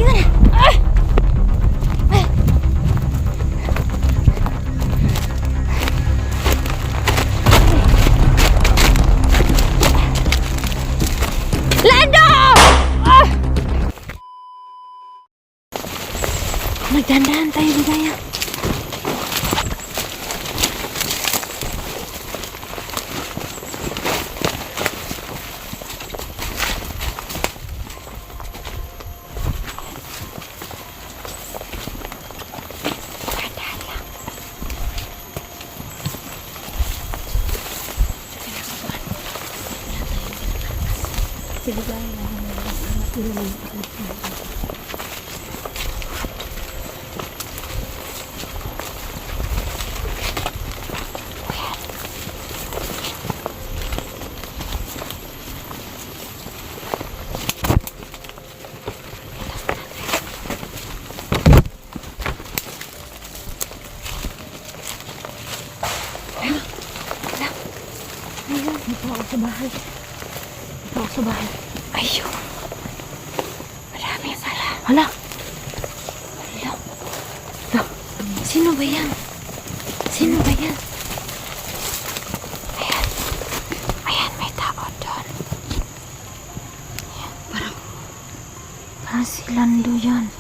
Tingnan! Ah! Lando! Ah! Magdandahan tayo, Ligaya. Sige ba, sa bahay. Ito ako sa bahay. Ayun. Marami pala. Hala. Hala. Hala. Sino ba yan? Sino ba yan? Ayan. Ayan, may tao doon. Ayan, parang si Lando yan.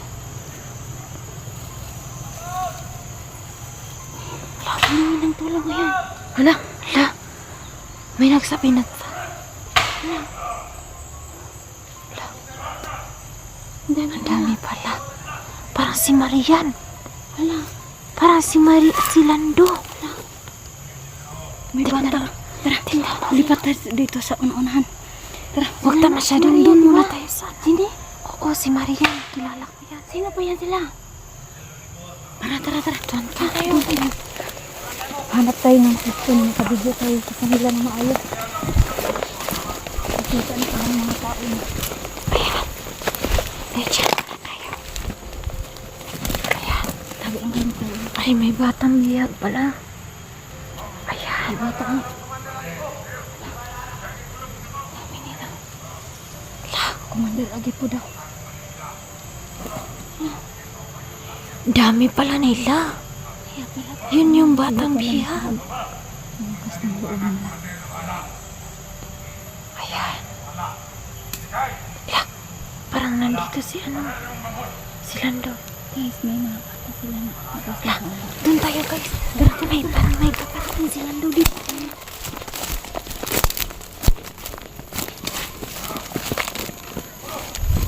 Hala, humingi ng tulong yan. Hala. Hala. May nagsabi na hala. Ang dami pala. Parang si Marian. Hala. Parang si si Lando. Hala. May bata. Tara, lipat tayo dito sa unahan. Tara, huwag tayo masyadong doon muna tayo sana. Hindi? Oo, si Marian. Kilala ko yan. Sino pa yan sila? Tara. Doon ka. Tayo. Hanap tayo ng question. Nakabigyo tayo sa kanila na maayos. Nakita na tayo ng mga tao. Ayan. Diyan na tayo. Ayan. Tabi ang ganito. Ay, may batang biyag pala. Ayan. May batang. Dami nila. Commander, agi po daw. Dami pala nila. Yun yung batang biyag. Ayan. Parang nandito si Lando. Guys, may mga bata sila na. Doon tayo guys. May kapatid si Lando dito.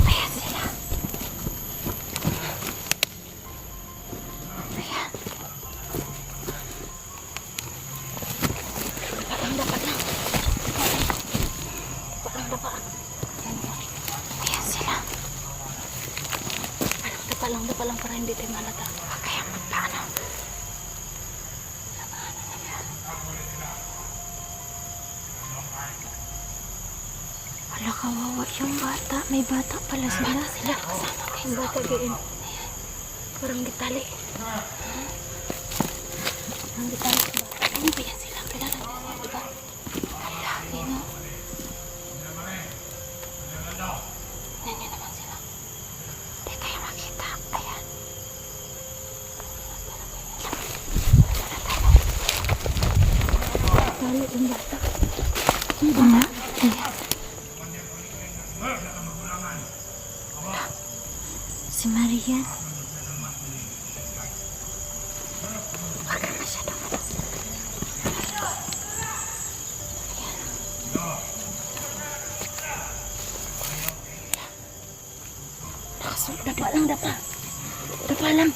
Ayan sila. Ayan. Dapat lang. Ayan sila. Dapa lang para hindi tayo malata. Kaya magpaano. Wala, kawawa yung bata. May bata pala sila. Bata sila. Kasama kayong bata gayon. Parang gitali. Parang gitali sa bata. Ano ba yan sila? Kilala nila, diba? Laki, no? Yan yun naman sila. Hindi tayo makita. Ayan. Tali yung bata. Sino na? Ayan. Si Marian. Huwag ka masyadong. Dapa lang.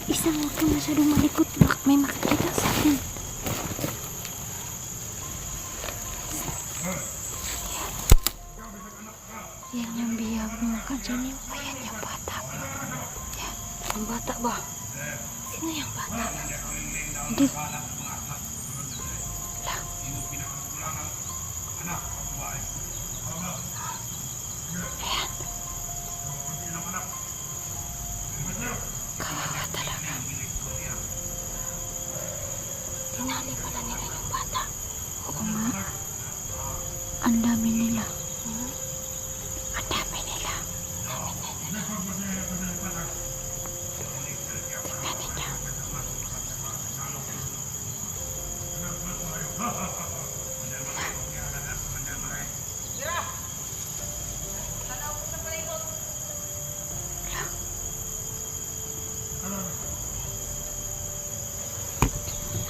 Isang huwag ka masyadong malikot. May makikita sa atin. Yan yung biyag mo ka dyan yung. Ayan yung bata. Yan. Yung bata ba? Sino yung bata? Hindi. Ayan. Kawawa talaga. Tinali pala nila yung bata. Oo nga. Ang dami nila.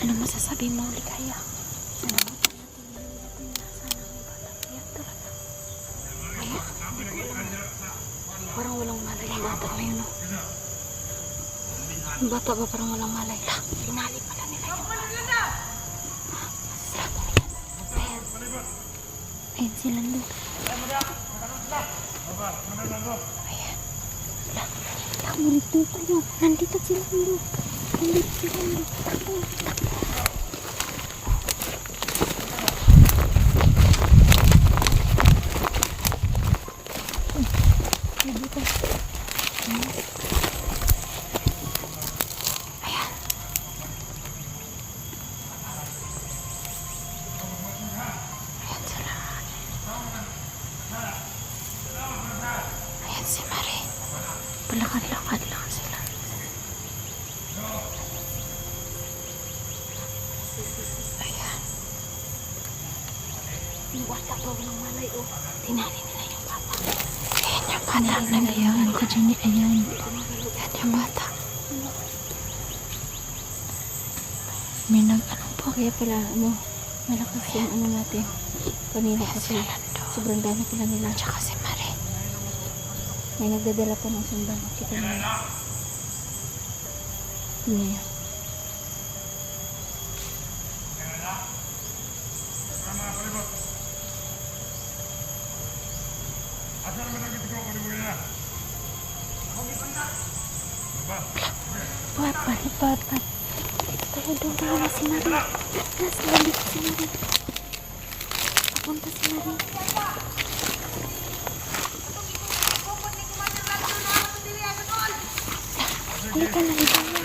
Ano masasabi mo, Ligaya? Sana may bata. Kaya talaga. Kaya, hindi ko alam. Parang walang malay yung bata na yun, no? Yung bata ba parang walang malay? Pinali pala nila yung bata. Masasarap na yan. Ayan. Ayan sila doon. Ayan. Takbo dito tayo. Nandito sila doon. Nandito sila doon. Takbo. Dito. Ayan. Ayan sila. Ayan si Marie. Palakad-lakad lang sila. Ayan. Yung bata pa walang malay, oh. Tinali nila yung bata. Ayan yung bata. Ayan ko dyan. Ayan. Ayan yung bata. May nag-ano po. Kaya pala, malakas yung ano natin. Kanina kasi sobrang dami pala nila. Tsaka si Marie. May nagdadala pa ng sundan. Kita nila. Tingnan. Pat. Tayo doon na si Marie. Nasa labit si Marie. Papunta si Marie. Halika na, Ligaya.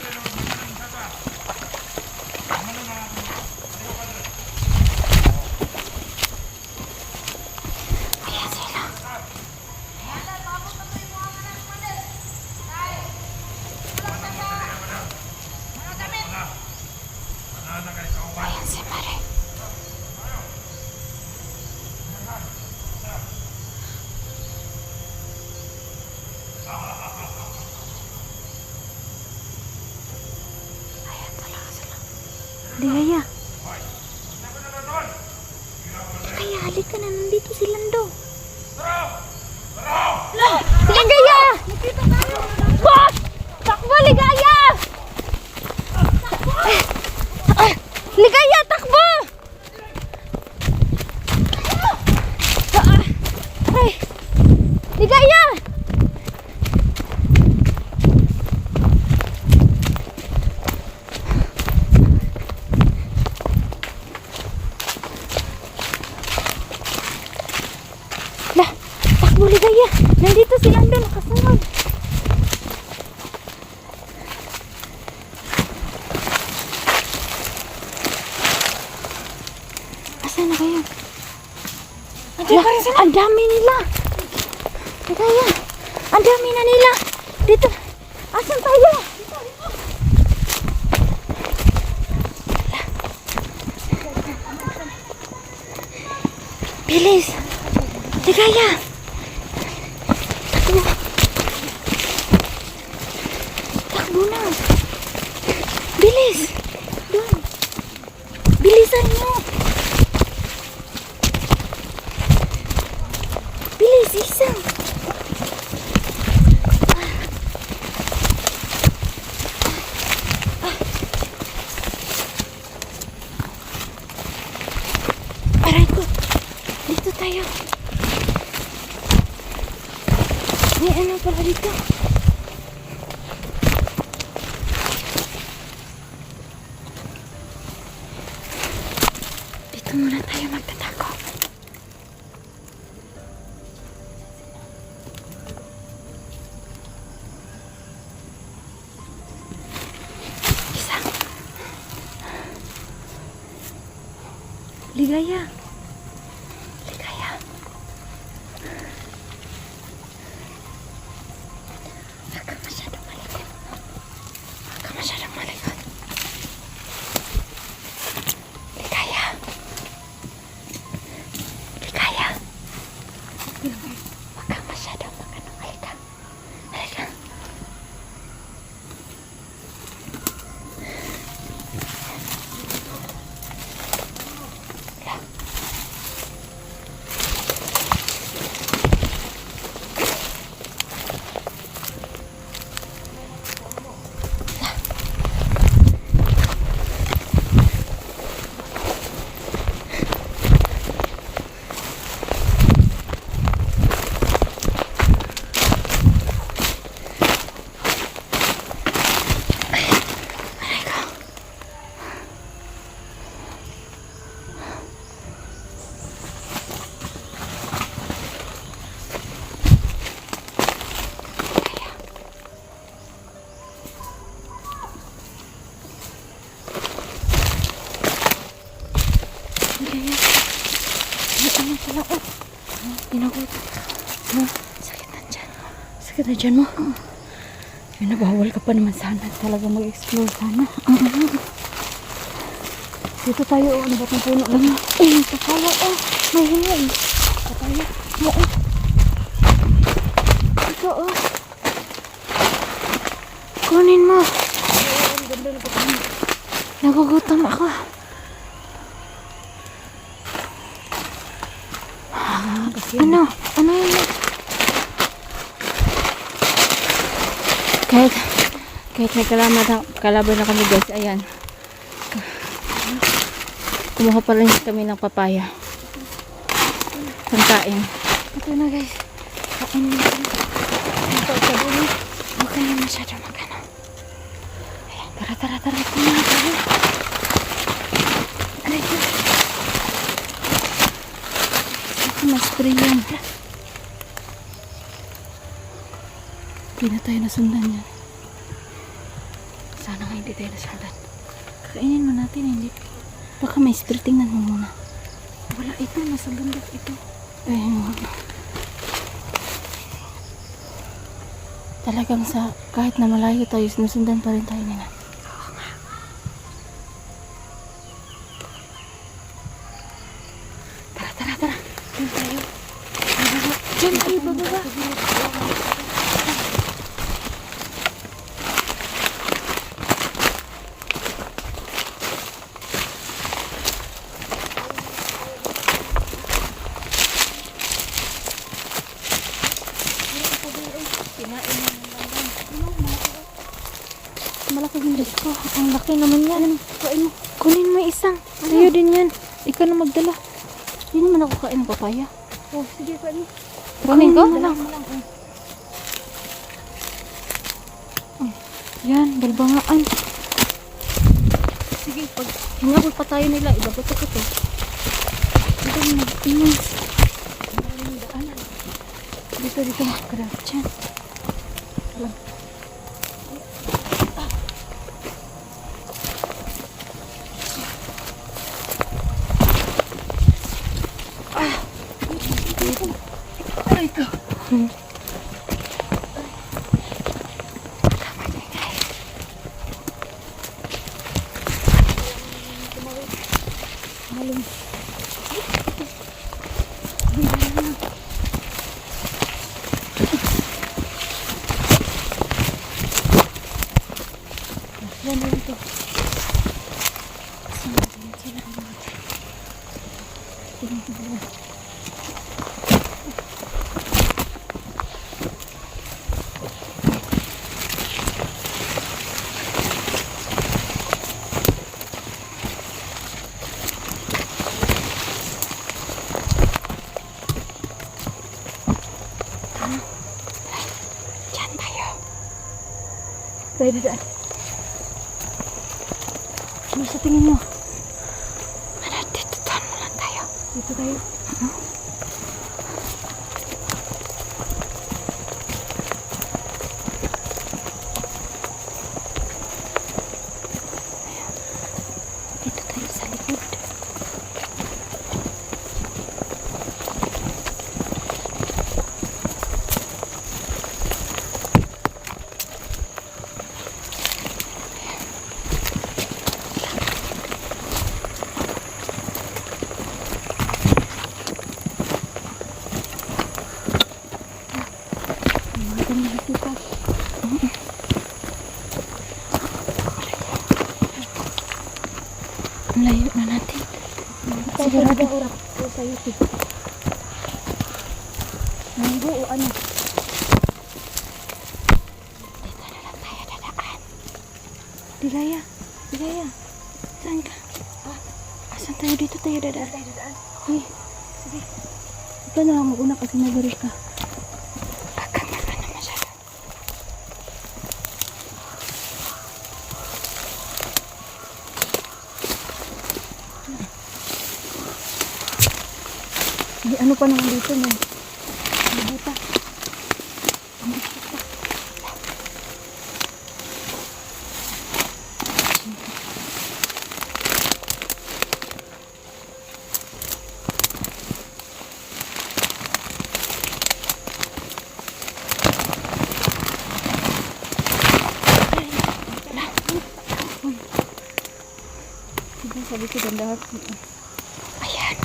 Ayan sila. Ayan si Marie. Ayan talaga sila. Ligaya. Ligaya, halika na. Nandito si Lando. Ligaya! Boss! Takbo, Ligaya! Ligaya, takbo! Ay! Ligaya! Lah, takbo, Ligaya! Nandito si Lando, nakasunod. Asan na kayo? Ang dami nila. Ligaya, ang dami na nila. Dito. Asan tayo? Bilis. Ligaya. Takbo. Takbo na. Bilis. Doon. Bilisan nyo. Bilis, isang. Aray ko. Dito tayo. May ano pala dito. Dito muna tayo magtatago. Ligaya. Ligaya. Huwag ka masyadong malikot. Huwag ka masyadong malikot. Ligaya. Ligaya. Huwag ka masyadong mag-ano. Halika. Halika. Inagutom. Ha? Sakit na dyan. Sakit na dyan mo? Ay, nabawal ka pa naman sana. Talaga mag-explore sana. Dito tayo. Ano ba itong puno lang? Papaya may hinga Papaya. Ito kunin mo. Ang ganda na papaya. Nagugutom ako. Ano yun? Kahit may kalaban na kami guys, ayan. Kumuha pa rin kami ng papaya. Pangkain. Ito na guys. Kain natin. Okay na masyado magano. Ayan, tara. Ito na tayo. Aray ko. Mas free yan. Hindi na tayo nasundan yan. Sana nga hindi tayo nasundan. Kakainin mo natin, hindi. Baka may spirit, tingnan mo muna. Wala ito. Nasa bundok ito. Ayun. Talagang kahit na malayo tayo, sinusundan pa rin tayo nila. Tara. Diyan tayo. Diyan tayo bababa. Malaking hindi ko. Ang laki naman yan. Kain mo. Kunin mo isang. Sa'yo din yan. Ikaw na magdala. Hindi naman ako kain ng papaya. Oh, sige, kain mo. Kunin ko? Yan, balbangaan. Sige, pag hinabol pa tayo nila, ibabato ko to. Ito na, tingin. Dito. Diyan. Aray ko. Yan to. Diyan tayo. Pwede daan. Ano sa tingin mo? Ano, dito doon mo lang tayo. Dito tayo. Dito tayo sa likod. Ang layo na natin. Sigurado oras ko sa YouTube. Minggu o ano? Dito na lang tayo dadaan. Dilaya. Saan ka? Asan tayo? Dito tayo dadaan. Uy. Sige. Ikaw na lang mag-una kasi nagarit ka. Kakanta ka na masyado. Di ano pa naman dito mo? Mabuta. Sabi ko dandahan. Ayan.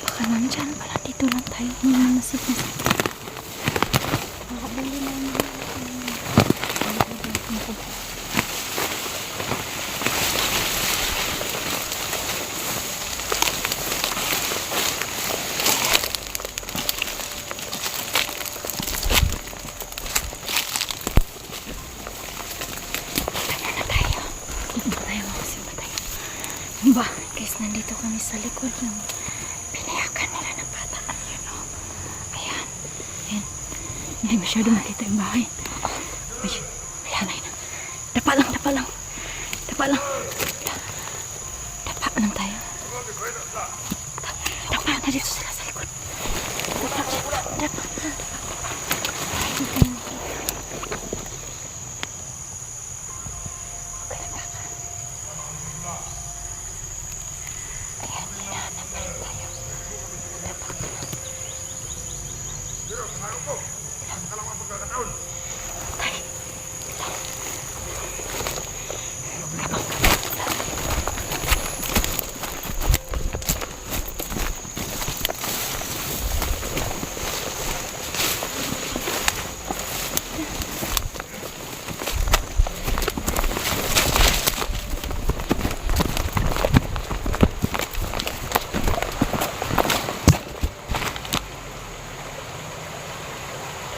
Baka nandyan pala. Dito lang tayo. Mamasip-masip. Makabali na yun. Ba, guys, nandito kami sa likod ng pinayakan nila ng bata. Ayan, oh. Ayan. Ayan. Hindi masyado makita yung bahay. Ay, ayan, ayan. Dapa lang, dapa lang. Dapa lang. Dapa lang tayo. Dapa na dito sila sa likod. Dapa, dapa, dapa.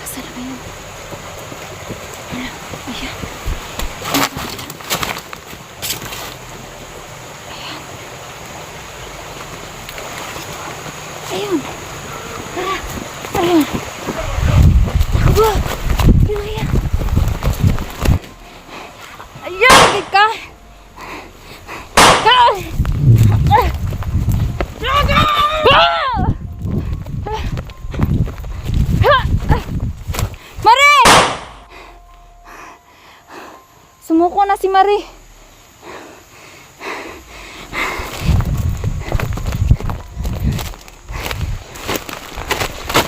Saan ba yun? Ayan. Ayan. Ayun. Tara. Ayun. Takbo. Ayun, ayan. Ayun, Ika. Mari! Sumuko na si Mari.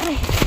Ay.